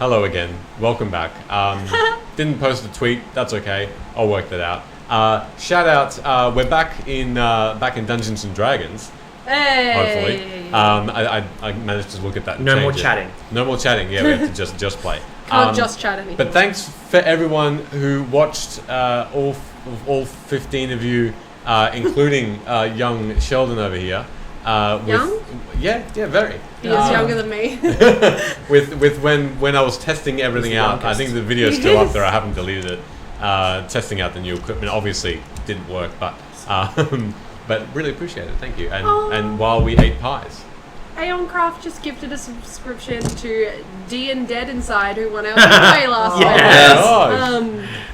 Hello again. Welcome back. Didn't post a tweet. That's okay. I'll work that out. Shout out. We're back in Dungeons and Dragons. Hey. Hopefully. I managed to look at that. And No more change it. chatting. No more chatting. Yeah, we have to just play. Can't just chat anymore. But thanks for everyone who watched. All 15 of you, including young Sheldon over here. Young? Yeah, very. He is younger than me. with when I was testing everything out, I think the video's still up there. I haven't deleted it. Testing out the new equipment obviously didn't work, but really appreciate it. Thank you. And while we ate pies, Aeoncraft just gifted a subscription to D and Dead Inside, who won our giveaway last week. Yes.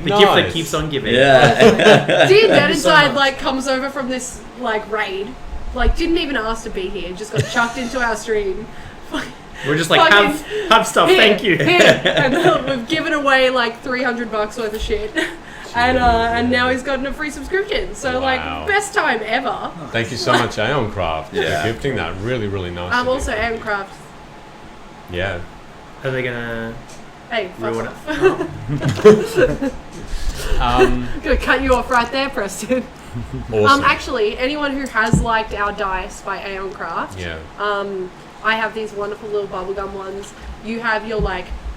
The nice. gift that keeps on giving. Yeah. D and Dead Inside comes over from this raid. Didn't even ask to be here. Just got chucked into our stream. We're just like, have stuff, Here, thank you. Here. And we've given away $300 worth of shit. And now he's gotten a free subscription. So Wow. best time ever. thank you so much, Aeoncraft, for Yeah. gifting that. Really, really nice. I'm of you. also Aeoncraft. Yeah. Are they gonna Hey, fuck ruin off. it? Gonna cut you off right there, Preston. Awesome. Actually, anyone who has liked our dice by Aeoncraft, Yeah. I have these wonderful little bubblegum ones. You have your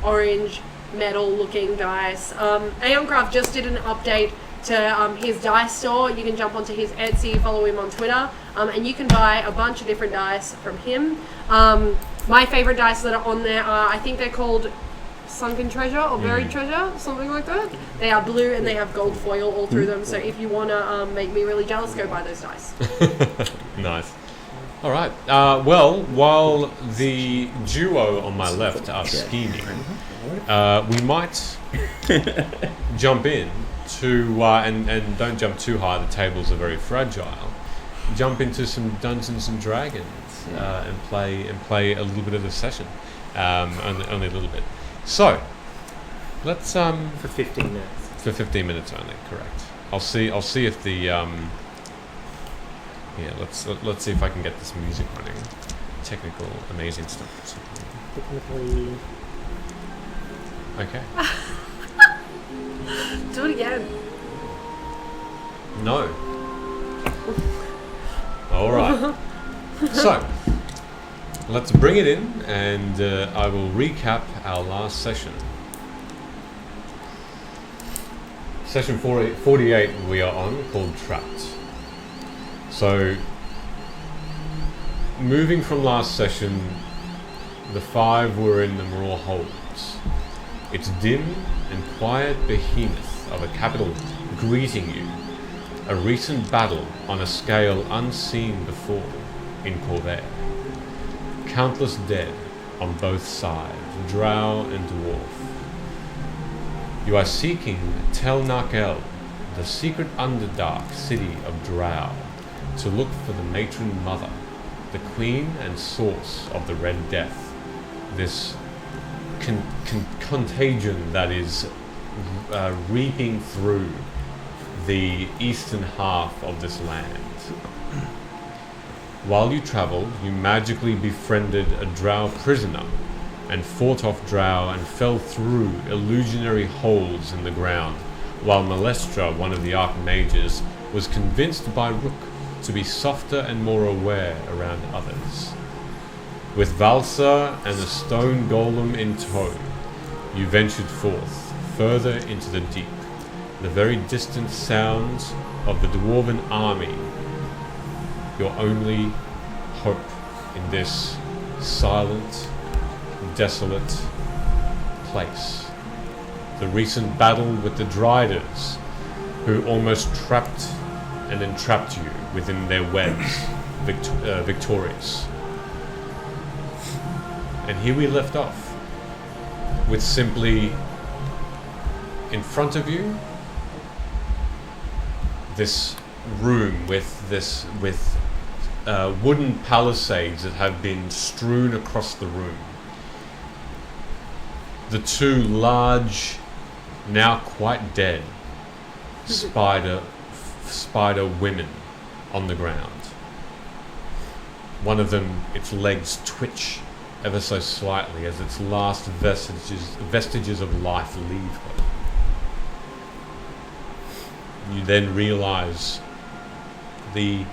orange metal looking dice. Aeoncraft just did an update to his dice store. You can jump onto his Etsy, follow him on Twitter, and you can buy a bunch of different dice from him. My favorite dice that are on there are, I think they're called Sunken Treasure or Buried Treasure, something like that. They are blue and they have gold foil all through them, so if you want to make me really jealous, go buy those dice. Nice. All right. Well, while the duo on my left are scheming, we might jump in to and don't jump too high. The tables are very fragile. Jump into some Dungeons and Dragons and play a little bit of the session, only a little bit. So, let's For 15 minutes. for 15 minutes only. Correct. I'll see if the let's see if I can get this music running. Technical, amazing stuff. Technically. Okay. Do it again. No. All right. So, let's bring it in, and I will recap our last session. Session 48 we are on, called Trapped. So, moving from last session, the 5 were in the Maw holds. Its dim and quiet behemoth of a capital greeting you. A recent battle on a scale unseen before in Corvair. Countless dead on both sides, drow and dwarf. You are seeking Tel Narkel, the secret underdark city of drow, to look for the matron mother, the queen and source of the Red Death, this contagion that is reaping through the eastern half of this land. While you traveled, you magically befriended a drow prisoner and fought off drow and fell through illusionary holes in the ground, while Malestra, one of the archmages, was convinced by Rook to be softer and more aware around others. With Valsa and the stone golem in tow, you ventured forth, further into the deep, the very distant sounds of the dwarven army, your only hope in this silent, desolate place. The recent battle with the Driders, who almost trapped and entrapped you within their webs, victorious. And here we left off, with simply in front of you this room with wooden palisades that have been strewn across the room. The 2 large, now quite dead, spider women on the ground. One of them, its legs twitch ever so slightly as its last vestiges of life leave her. You then realize the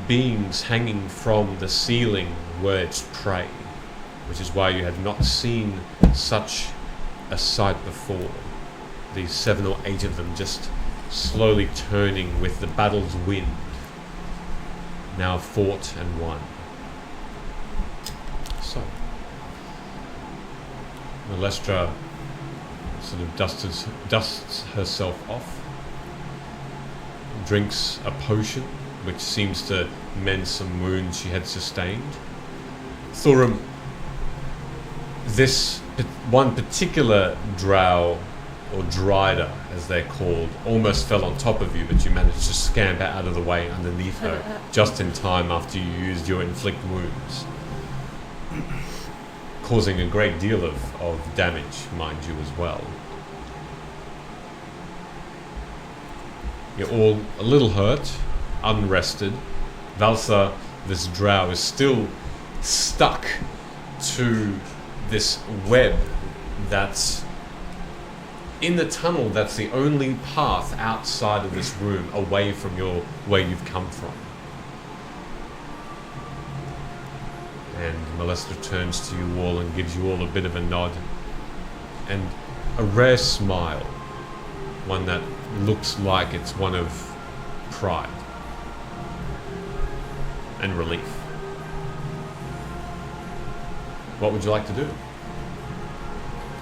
beings hanging from the ceiling were its prey, which is why you had not seen such a sight before. These 7 or 8 of them just slowly turning with the battle's wind, now fought and won. So, Malestra sort of dusts herself off, drinks a potion which seems to mend some wounds she had sustained. Thorum, this one particular drow, or drider as they're called, almost fell on top of you, but you managed to scamper out of the way underneath her just in time after you used your inflict wounds, causing a great deal of damage, mind you, as well. You're all a little hurt, unrested. Valsa, this drow, is still stuck to this web that's in the tunnel. That's the only path outside of this room, away from where you've come from. And Malestra turns to you all and gives you all a bit of a nod and a rare smile, one that looks like it's one of pride and relief. What would you like to do?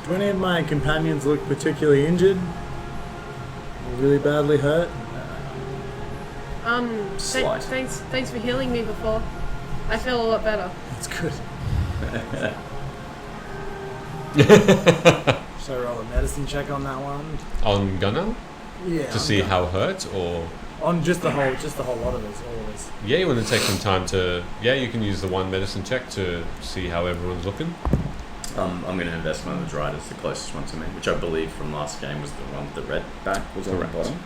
Do any of my companions look particularly injured? Or really badly hurt? Slight. Thanks for healing me before. I feel a lot better. That's good. Should I roll a medicine check on that one? On Gunnar? Yeah. To see how hurt, or... On just the whole lot of us, all of us. Yeah, you want to take some time to... Yeah, you can use the one medicine check to see how everyone's looking. I'm going to invest one of the Driders, the closest one to me, which I believe from last game was the one with the red back was on the Correct. bottom.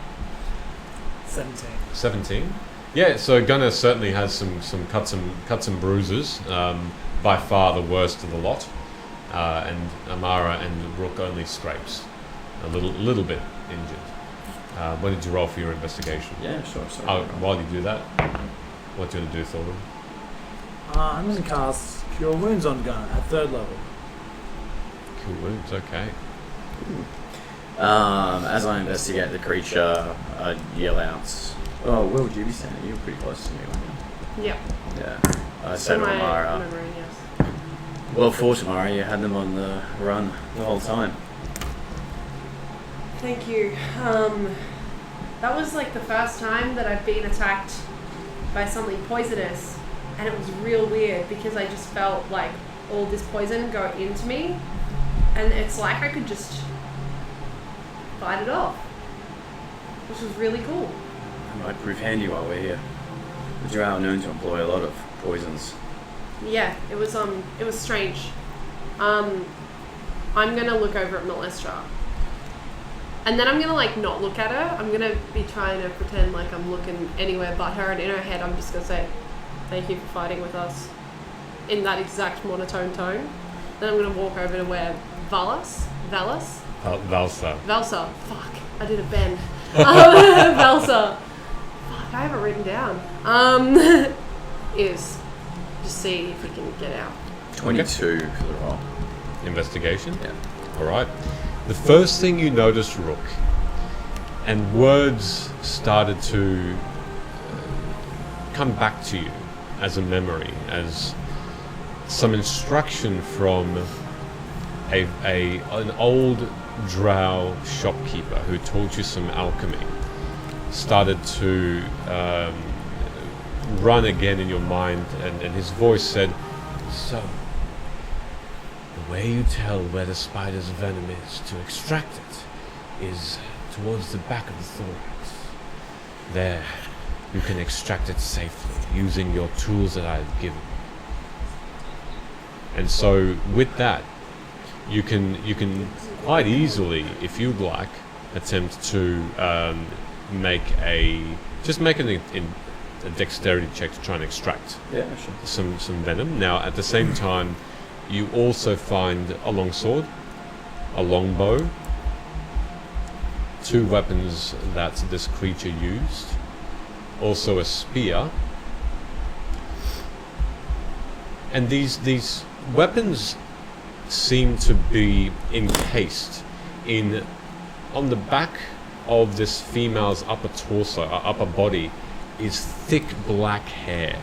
17. 17. Yeah, so Gunnar certainly has some cuts and bruises. By far the worst of the lot. And Amara and Rook only scrapes. A little bit injured. What did you roll for your investigation? Yeah, sure. While you do that, what do you want to do, Thorvald? I'm going to cast Cure Wounds on Gunnar at 3rd level. Cool wounds, okay. As I investigate the creature, I yell out, "Oh, where would you be standing? You were pretty close to me, weren't Yep. you?" Yeah. I say to Amara, Memory, yes. "Well, for tomorrow, you had them on the run the whole time." Thank you. That was like the first time that I've been attacked by something poisonous, and it was real weird because I just felt like all this poison go into me, and it's like I could just fight it off, which was really cool. It might prove handy while we're here. The drow are known to employ a lot of poisons. Yeah, it was strange. I'm gonna look over at Malestra. And then I'm gonna like not look at her. I'm gonna be trying to pretend like I'm looking anywhere but her, and in her head I'm just gonna say, "Thank you for fighting with us," in that exact monotone tone. Then I'm gonna walk over to where Valsa. Fuck, I did a Ben. Valsa. Fuck, I have it written down. Is just see if we can get out. 22 for the roll. Investigation? Yeah. Alright. The first thing you noticed, Rook, and words started to come back to you as a memory, as some instruction from an old drow shopkeeper who taught you some alchemy started to run again in your mind, and his voice said, "So, the way you tell where the spider's venom is to extract it is towards the back of the thorax. There, you can extract it safely using your tools that I have given. And so, with that, you can quite easily, if you'd like, attempt to make a dexterity check to try and extract Yeah, sure. some venom. Now, at the same time, you also find a longsword, a longbow, 2 weapons that this creature used, also a spear. And these weapons seem to be encased in, on the back of this female's upper torso, upper body, is thick black hair.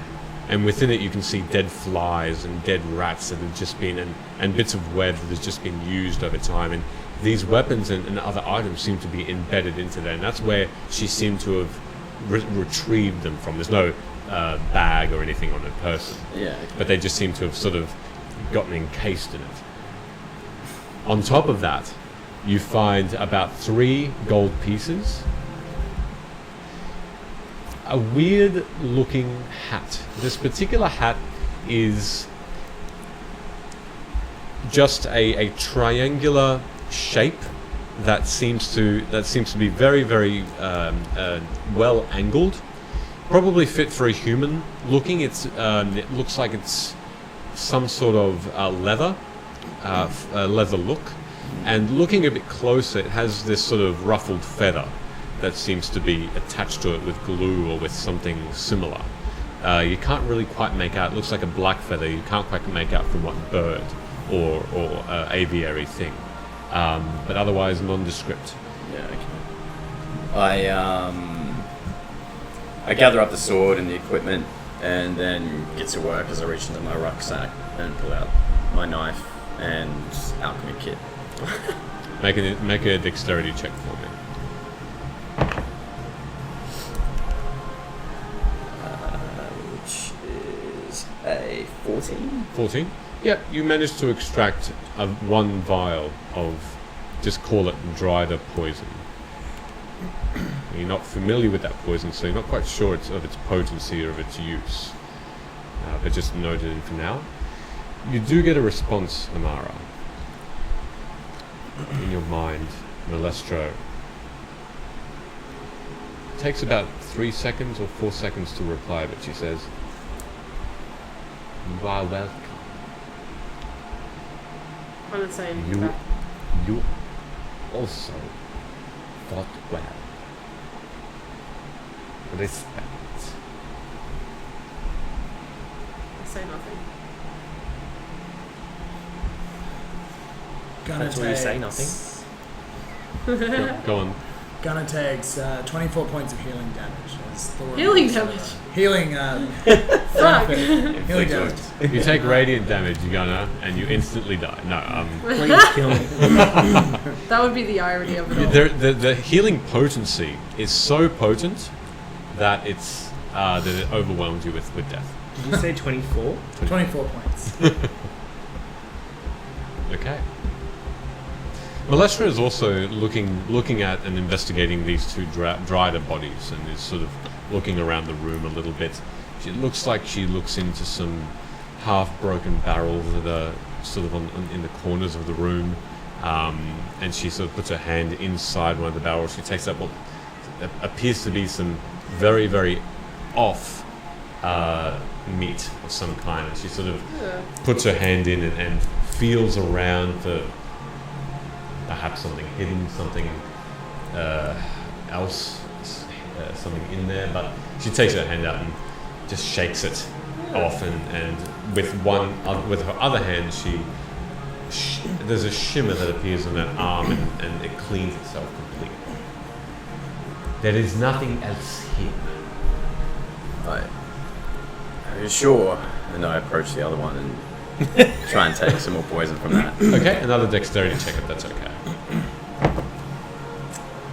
And within it you can see dead flies and dead rats that have just been, and bits of web that has just been used over time. And these weapons and other items seem to be embedded into there. And that's where she seemed to have retrieved them from. There's no bag or anything on her person. Yeah. But they just seem to have sort of gotten encased in it. On top of that, you find about 3 gold pieces, a weird looking hat. This particular hat is just a triangular shape that seems to be very, very well angled. Probably fit for a human looking. It looks like it's some sort of leather look. And looking a bit closer, it has this sort of ruffled feather that seems to be attached to it with glue or with something similar. You can't really quite make out. It looks like a black feather. You can't quite make out from what bird or aviary thing. But otherwise nondescript. Yeah, okay. I gather up the sword and the equipment and then get to work as I reach into my rucksack and pull out my knife and alchemy kit. Make a dexterity check for me. Which is a 14. 14? Yeah, you managed to extract one vial of, just call it dried up poison. You're not familiar with that poison, so you're not quite sure of its potency or of its use. But just noted it for now. You do get a response, Amara. In your mind, Malestro. It takes about 3 seconds or 4 seconds to reply, but she says, "You are welcome. I'm not saying anything You, back. you also fought well. Respect." I say nothing. Gunner That's where you say nothing. Go on. Gunner takes 24 points of healing damage. As Thor Healing rolls, damage? Healing. Fuck. benefit. Healing damage. You take radiant damage, Gunner, and you instantly die. No, Please kill me. That would be the irony of it all. the healing potency is so potent that that it overwhelms you with death. Did you say 24? 24 points. Okay. Malestra is also looking at and investigating these 2 dried up bodies, and is sort of looking around the room a little bit. It looks like she looks into some half-broken barrels that are sort of in the corners of the room, and she sort of puts her hand inside one of the barrels. She takes up what appears to be some very, very off meat of some kind, and she sort of puts her hand in and feels around for perhaps something hidden, something else, something in there. But she takes her hand out and just shakes it off, and with her other hand, there's a shimmer that appears on her arm, and it cleans itself completely. There is nothing else here. Are you sure? And I approach the other one and try and take some more poison from that. Okay, another dexterity check if that's okay.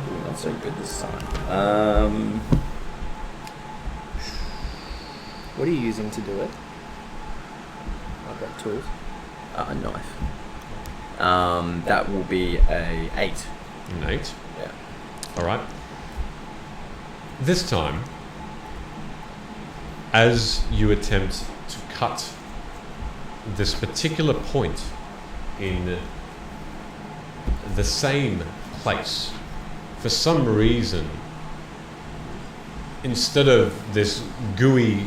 Ooh, not so good this time. What are you using to do it? I've got tools. A knife. That will be a 8. An 8. Yeah. All right. This time, as you attempt to cut this particular point in the same place, for some reason, instead of this gooey,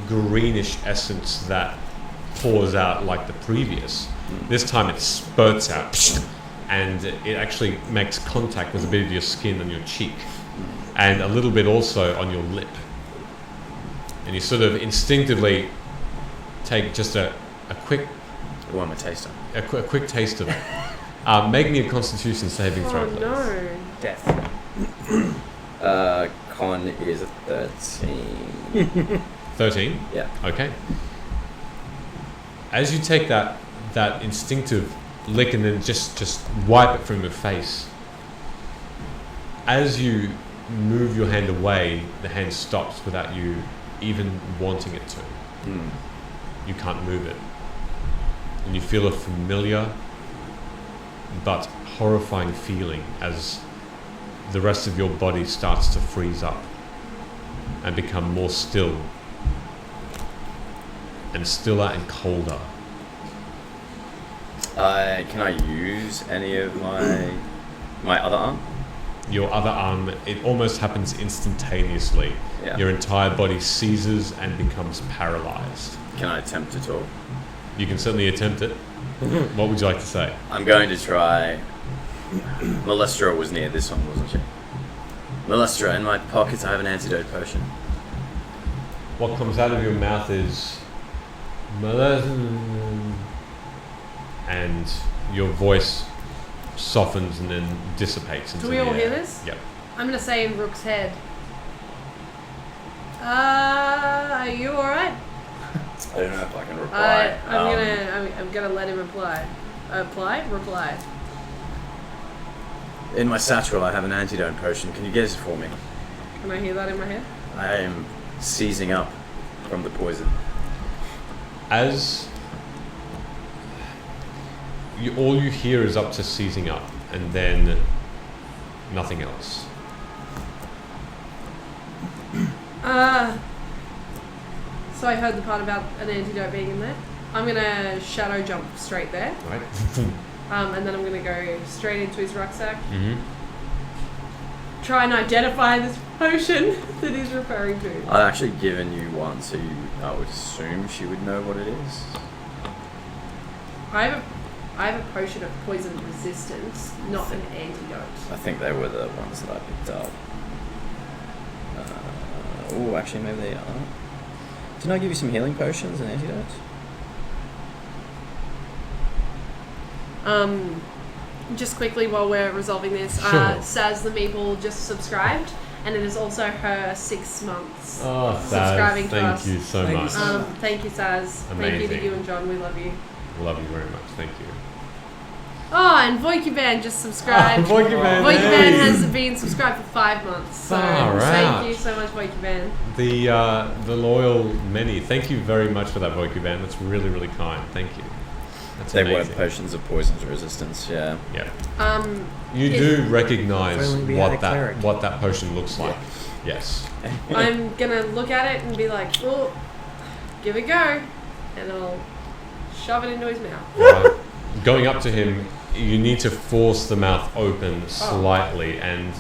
greenish essence that pours out like the previous. This time it spurts out, and it actually makes contact with a bit of your skin on your cheek, and a little bit also on your lip. And you sort of instinctively take just a quick One more taster. a quick taste of it. Make me a Constitution saving throw, Oh please. no. Death. Con is a 13. 13. Yeah. Okay. As you take that instinctive lick and then just wipe it from your face, as you move your hand away, the hand stops without you even wanting it to. You can't move it. And you feel a familiar but horrifying feeling as the rest of your body starts to freeze up and become more still and stiller and colder. Can I use any of my other arm? Your other arm, it almost happens instantaneously. Yeah. Your entire body seizes and becomes paralyzed. Can I attempt to talk? You can certainly attempt it. What would you like to say? I'm going to try. Malestra was near this one, wasn't she? Malestra, in my pockets I have an antidote potion. What comes out of your mouth is and your voice softens and then dissipates into Do we the all air. hear this? Yep. I'm gonna say in Rook's head. Are you alright? I don't know if I can reply. I'm gonna let him reply. Reply. In my satchel I have an antidote potion. Can you get it for me? Can I hear that in my head? I am seizing up from the poison. As all you hear is up to seizing up, and then nothing else. So I heard the part about an antidote being in there. I'm gonna shadow jump straight there. Right? And then I'm gonna go straight into his rucksack. Mm-hmm. Try and identify this potion that he's referring to. I've actually given you one, so I would assume she would know what it is. I have a potion of poison resistance, not an antidote. I think they were the ones that I picked up. Oh, actually, maybe they aren't. Didn't I give you some healing potions and antidotes? Just quickly while we're resolving this, Sure. Saz the Meeple just subscribed, and it is also her 6 months Oh, subscribing Saz, to thank us. you so Thank you much. so Thank you, Saz. Thank you to Amazing. you and John. We love you. Love you very much. Thank you. Oh, and Voikyban just subscribed. Voikyban, Voikyban hey. has been subscribed for 5 months. So Far out. thank you so much, Voikyban. The loyal many. Thank you very much for that, Voikyban. That's really, really kind. Thank you. That's They were amazing. potions of poison's resistance, yeah. Yeah. You If- do recognise If only we had a what cleric. that potion looks like. Yes. I'm gonna look at it and be like, oh, give it a go, and I'll shove it into his mouth. Going up to him, you need to force the mouth open slightly, and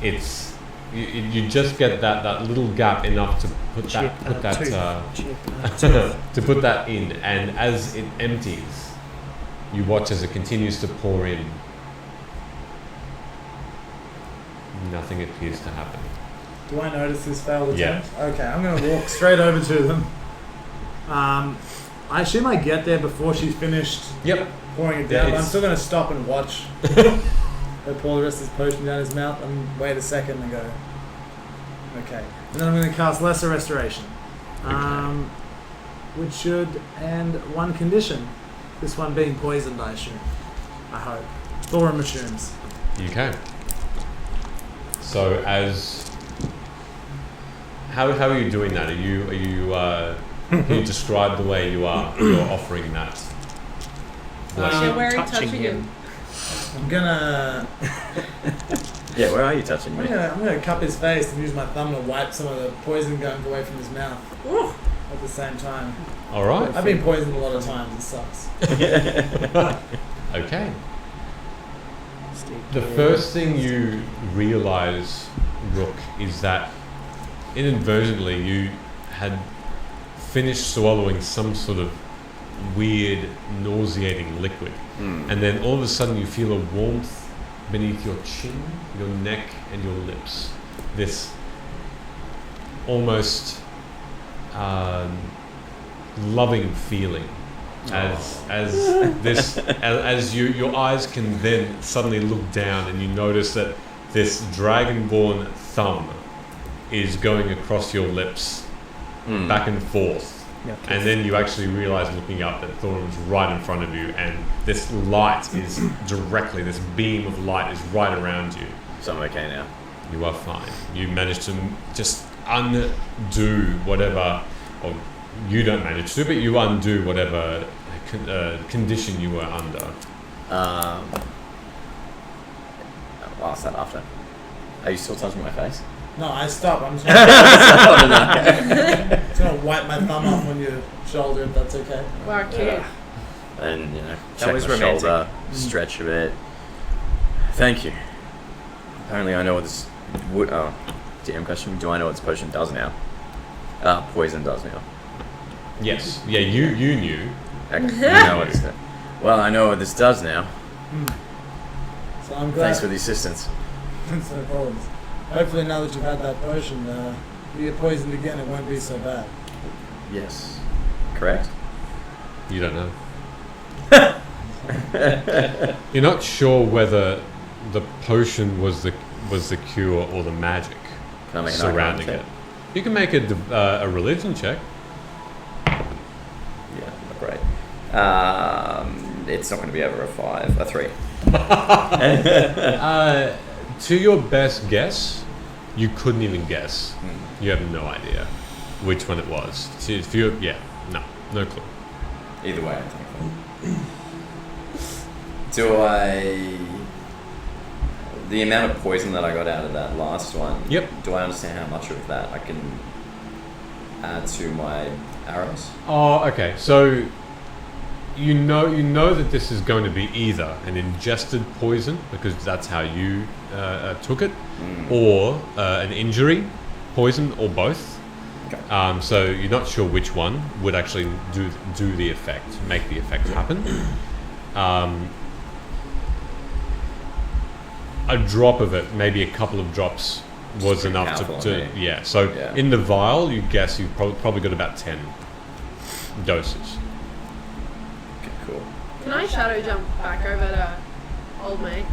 it's you just get that little gap enough to put to put that in, and as it empties, you watch as it continues to pour in. Nothing appears to happen. Do I notice this failed Yeah. attempt? Okay, I'm going to walk straight over to them. I assume I get there before she's finished Yep. pouring it Yeah, down. But I'm it's- still going to stop and watch her pour the rest of this potion down his mouth and wait a second and go, okay. And then I'm going to cast Lesser Restoration. Which should end one condition. This one being poisoned, I assume. I hope. Thorum assumes. Okay. So as how are you doing that? Are you can you describe the way you're offering that? Yeah, where are you touching touching him. him? I'm gonna Yeah, where are you touching me? I'm gonna cup his face and use my thumb to wipe some of the poison going away from his mouth Ooh. at the same time. All right. I've been poisoned a lot of times. It sucks. Okay. The first thing you realise, Rook, is that inadvertently you had finish swallowing some sort of weird, nauseating liquid. And then all of a sudden you feel a warmth beneath your chin, your neck, and your lips. This almost loving feeling as your eyes can then suddenly look down and you notice that this dragonborn thumb is going across your lips back and forth. Okay. And then you actually realize looking up that Thorum's right in front of you, and this light is directly, this beam of light is right around you. So I'm okay now. You are fine. You managed to just undo whatever, or you don't manage to, but you undo whatever condition you were under. I'll ask that after. Are you still touching my face? No, I stop. I'm just Oh, no. gonna wipe my thumb off on your shoulder if that's okay. Wow, cute. And, That check was my romantic. shoulder, stretch a bit. Thank you. Apparently I know what this... DM question. Do I know what this potion does now? Poison does now. Yes. Yeah, you knew. Okay. You know what this does. Well, I know what this does now. So I'm glad. Thanks for the assistance. It's no problems. Hopefully now that you've had that potion, if you get poisoned again, it won't be so bad. Yes. Correct? You don't know. You're not sure whether the potion was the cure or the magic Can I make an surrounding arcana it. You can make a religion check. Yeah, not great. It's not going to be over a 5, a 3. To your best guess, you couldn't even guess. You have no idea which one it was. So if you, no clue. Either way, I'm thankful. Do I... The amount of poison that I got out of that last one, Yep. do I understand how much of that I can add to my arrows? Oh, okay. So you know that this is going to be either an ingested poison, because that's how you took it, or an injury poison, or both. Okay. So you're not sure which one would actually do the effect, make the effect happen. A drop of it, maybe a couple of drops, was pretty enough powerful, to eh? yeah. So Yeah. in the vial, you guess you've probably got about 10 doses. Okay, cool. Can I shadow jump back over to old mate?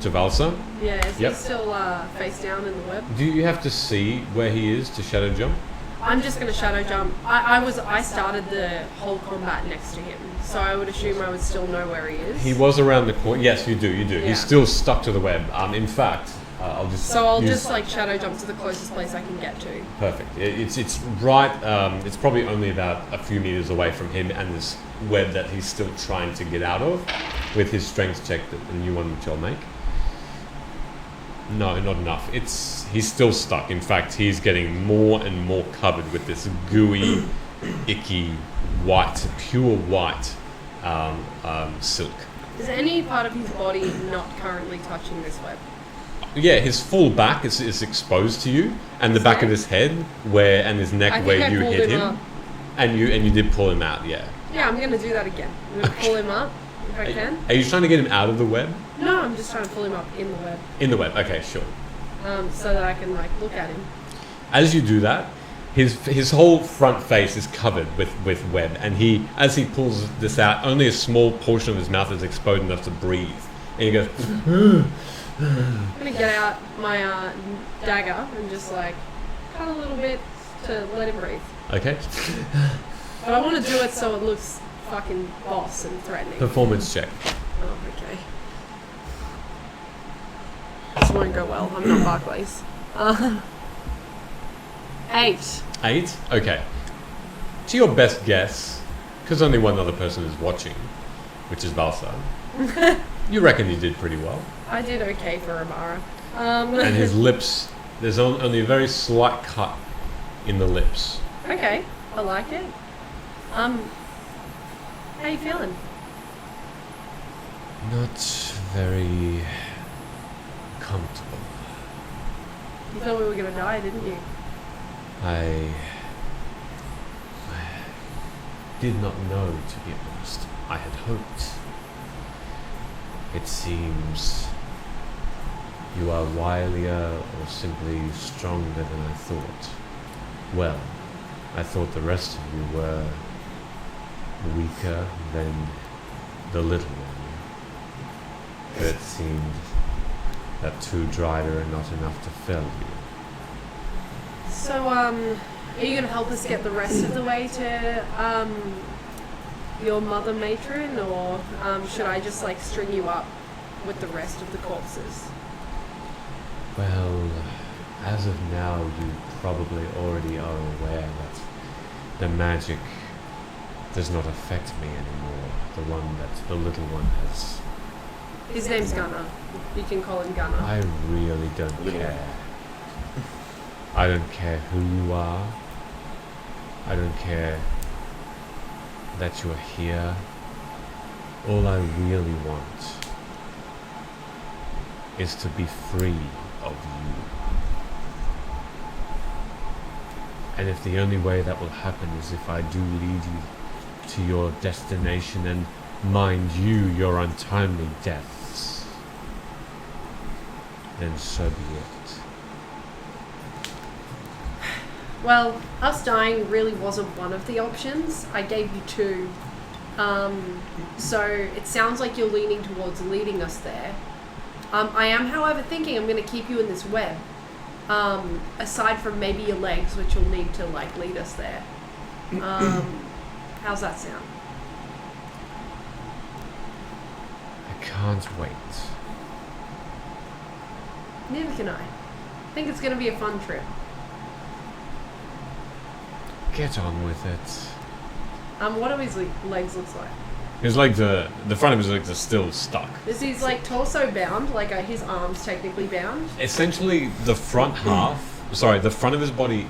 To Valsa, Yeah, is Yep. he still face down in the web? do you have to see where he is to shadow jump? I'm just gonna shadow jump. I started the whole combat next to him, so I would assume I would still know where he is. He was around the corner. Yes, you do. Yeah. He's still stuck to the web. In fact, I'll So use- I'll shadow jump to the closest place I can get to. Perfect. It's right. It's probably only about a few meters away from him and this web that he's still trying to get out of, with his strength check that the new one which I'll make. No, not enough. He's still stuck. In fact, he's getting more and more covered with this gooey, icky, white, pure white silk. Is any part of his body not currently touching this web? Yeah, his full back is exposed to you, and the back of his head and his neck I think where I you pulled hit him him, up. and you did pull him out. Yeah. Yeah, I'm gonna do that again. I'm gonna pull him up if I can. Are you trying to get him out of the web? No, I'm just trying to pull him up in the web, In the web. Okay, sure. so that I can look at him. As you do that, his whole front face is covered with web, and as he pulls this out, only a small portion of his mouth is exposed enough to breathe, and he goes. I'm gonna get out my dagger and just cut a little bit to let him breathe. Okay. But I want to do it so it looks fucking boss and threatening. Performance check. Oh, okay. This won't go well. I'm not Barclays. 8. 8? Okay. To your best guess, because only one other person is watching, which is Valsa, you reckon you did pretty well. I did okay for Amara. And his lips, there's only a very slight cut in the lips. Okay, I like it. How you feeling? Not very comfortable. You thought we were gonna die, didn't you? I did not know, to be honest. I had hoped. It seems you are wilier or simply stronger than I thought. Well, I thought the rest of you were weaker than the little one. But it seemed that 2 Drider are not enough to fell you. So, are you going to help us get the rest of the way to your mother matron, or should I just like string you up with the rest of the corpses? Well, as of now, you probably already are aware that the magic does not affect me anymore. The one that the little one has. His name's Gunnar. You can call him Gunnar. I really don't Little care. I don't care who you are. I don't care that you're here. All I really want is to be free of you. And if the only way that will happen is if I do lead you to your destination and, mind you, your untimely deaths, then so be it. Well, us dying really wasn't one of the options. I gave you 2. So it sounds like you're leaning towards leading us there. I am, however, thinking I'm going to keep you in this web. Aside from maybe your legs, which you'll need to like lead us there. How's that sound? I can't wait. Neither can I. I think it's going to be a fun trip. Get on with it. What do his legs looks like? His legs the front of his legs are still stuck. Is his like torso bound? Like his arms technically bound? Essentially, the front the front of his body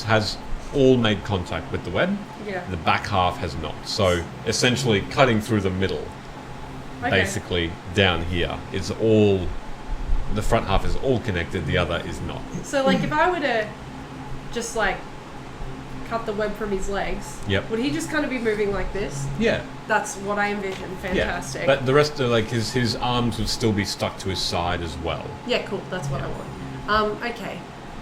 has all made contact with the web. Yeah. The back half has not. So essentially, cutting through the middle, Okay. basically down here, is all. The front half is all connected. The other is not. So like if I were to just like cut the web from his legs, Yep. would he just kind of be moving like this? Yeah. That's what I envision. Fantastic. Yeah. But the rest of his arms would still be stuck to his side as well. Yeah, cool. That's what I want. Okay.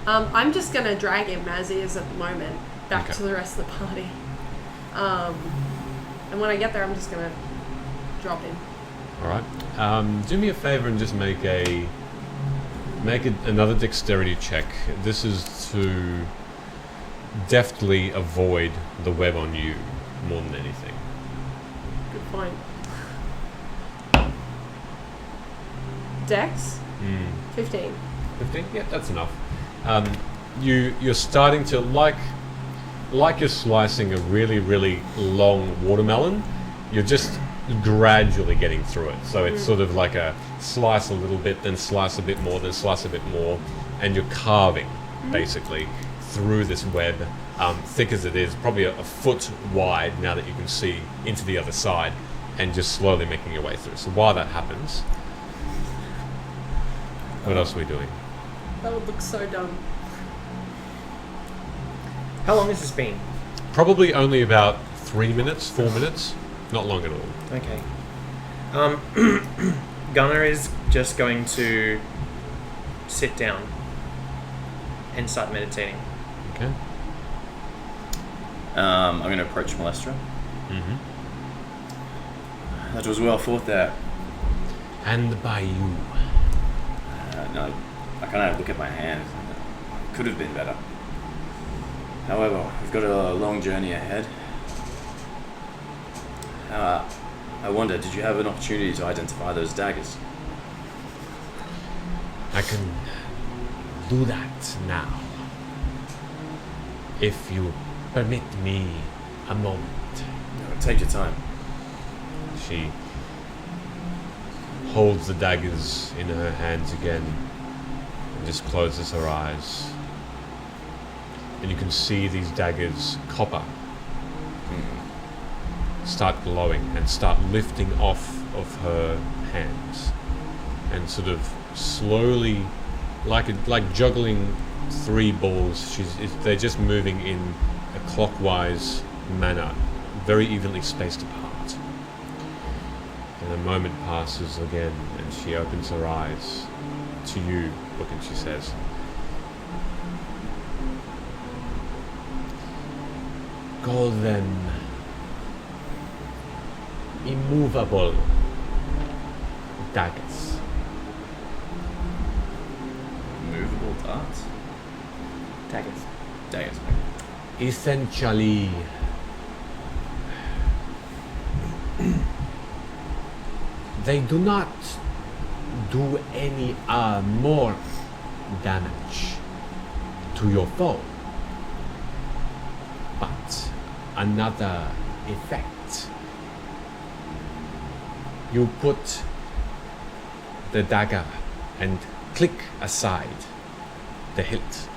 I'm just gonna drag him as he is at the moment back Okay. to the rest of the party. And when I get there, I'm just gonna drop him. All right. Do me a favor and just make another dexterity check. This is to deftly avoid the web on you more than anything. Good point. Dex? 15. 15? Yeah, that's enough. You're starting to like you're slicing a really, really long watermelon. You're just gradually getting through it. So it's sort of like a slice a little bit, then slice a bit more, then slice a bit more, and you're carving basically through this web, thick as it is, probably a foot wide now that you can see into the other side, and just slowly making your way through. So while that happens, what else are we doing? That would look so dumb. How long has this been? Probably only about 3 minutes, 4 minutes, not long at all. Okay. Gunnar is just going to sit down and start meditating. Okay. I'm going to approach Molestra. Mm-hmm. That was well fought there. And by you. No, I kind of look at my hand. Could have been better. However, we've got a long journey ahead. I wonder, did you have an opportunity to identify those daggers? I can do that now. If you permit me a moment. No, take your time. She holds the daggers in her hands again and just closes her eyes. And you can see these daggers, copper, start glowing and start lifting off of her hands, and sort of slowly, like juggling 3 balls. They're just moving in a clockwise manner very evenly spaced apart. And a moment passes again, and she opens her eyes to you, look, and she says, golden, immovable daggers. Movable darts. Daggers. Daggers. Essentially, they do not do any more damage to your foe, but another effect. You put the dagger and click aside the hilt.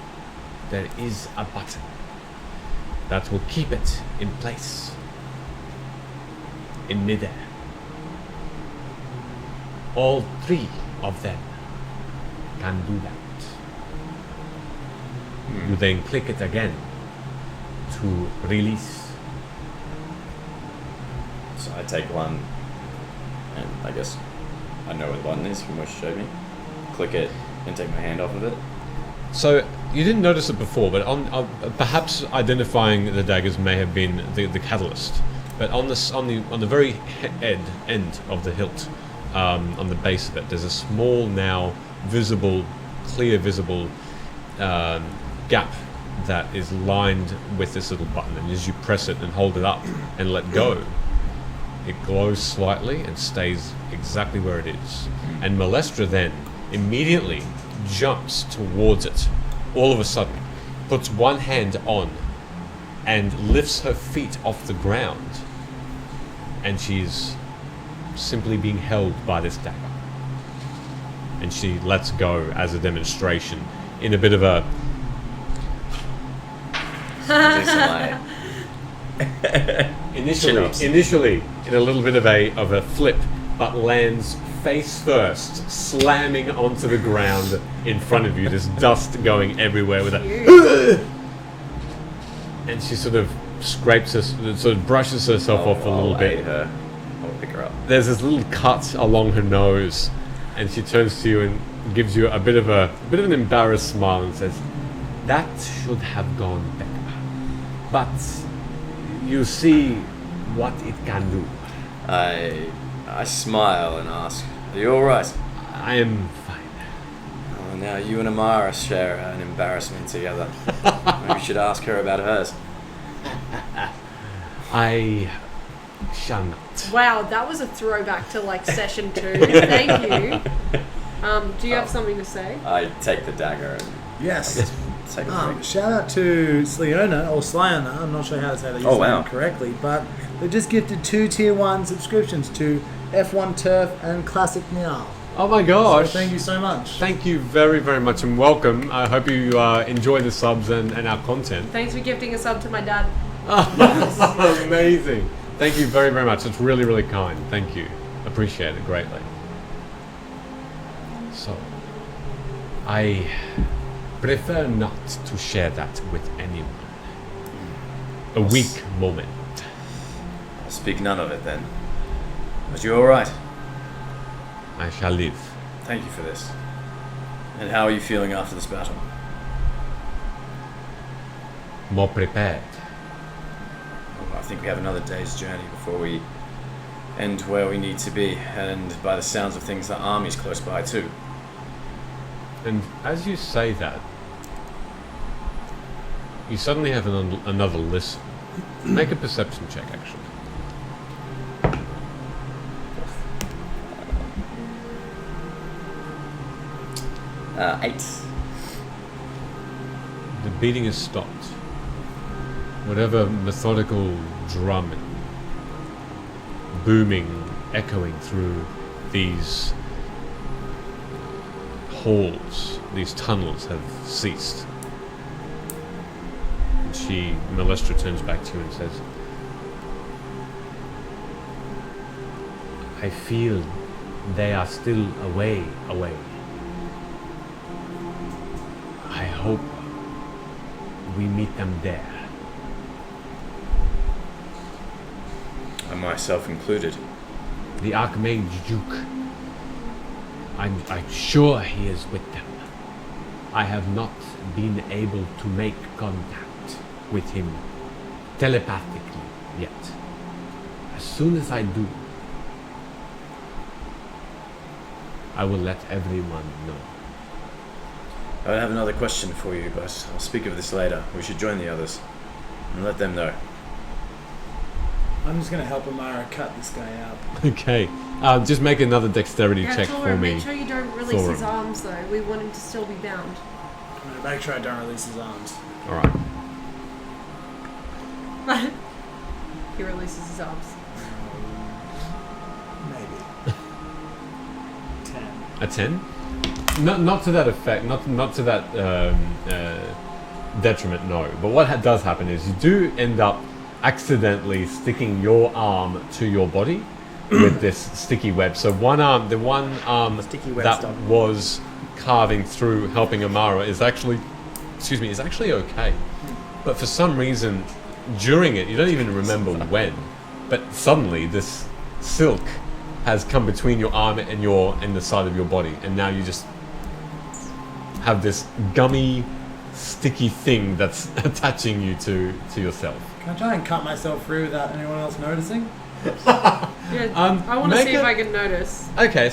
There is a button that will keep it in place in midair. All three of them can do that. You then click it again to release. So I take one, and I guess I know where the button is from what you showed me. Click it and take my hand off of it. So you didn't notice it before, but on perhaps identifying the daggers may have been the catalyst. But on the very end of the hilt, on the base of it, there's a small now clear visible gap that is lined with this little button. And as you press it and hold it up and let go, it glows slightly and stays exactly where it is. And Malestra then immediately jumps towards it, all of a sudden, puts one hand on and lifts her feet off the ground, and she's simply being held by this dagger. And she lets go as a demonstration in a bit of a initially in a little bit of a flip, but lands face first, slamming onto the ground in front of you. There's dust going everywhere with it. And she sort of brushes herself off a little bit. I'll pick her up. There's this little cut along her nose, and she turns to you and gives you a bit of an embarrassed smile and says, "That should have gone better. But you see what it can do." I smile and ask, "Are you alright?" "I am fine." Oh, now you and Amara share an embarrassment together. Maybe we should ask her about hers. I shall not. Wow, that was a throwback to like session 2. Thank you. Do you have something to say? I take the dagger and Yes. take a break. Shout out to Sliona, or Sliona, I'm not sure how to say that username correctly, but they just gifted 2 tier 1 subscriptions to F1 Turf and Classic Meow. Oh my gosh. So thank you so much. Thank you very, very much, and welcome. I hope you enjoy the subs and our content. Thanks for gifting a sub to my dad. Amazing. Thank you very, very much. It's really, really kind. Thank you. Appreciate it greatly. So, I prefer not to share that with anyone. A weak moment. I'll speak none of it then. But you alright? I shall live. Thank you for this. And how are you feeling after this battle? More prepared. Well, I think we have another day's journey before we end where we need to be, and by the sounds of things, the army's close by too. And as you say that, you suddenly have another listen. Make a perception check, actually. 8. The beating has stopped. Whatever methodical drumming, booming, echoing through these halls, these tunnels, have ceased. And Malestra turns back to you and says, "I feel they are still away. I hope we meet them there." and myself included. The Archmage Duke. I'm sure he is with them. I have not been able to make contact with him telepathically yet. As soon as I do, I will let everyone know. I have another question for you, but I'll speak of this later. We should join the others and let them know. I'm just going to help Amara cut this guy out. Okay. Just make another dexterity Yeah, check Tora, for me. make sure you don't release Thora. his arms though. We want him to still be bound. I'm going to make sure I don't release his arms. Alright. He releases his arms. Maybe. 10. A 10? Not to that effect, not to that detriment, no. But what does happen is you do end up accidentally sticking your arm to your body with this sticky web. So the one arm Sticky web that stuff. was carving through, helping Amara, is actually okay. But for some reason, during it, you don't even remember when, but suddenly this silk has come between your arm and the side of your body, and now you just have this gummy, sticky thing that's attaching you to yourself. Can I try and cut myself through without anyone else noticing? Yeah, I want to make see if a- I can notice. Okay,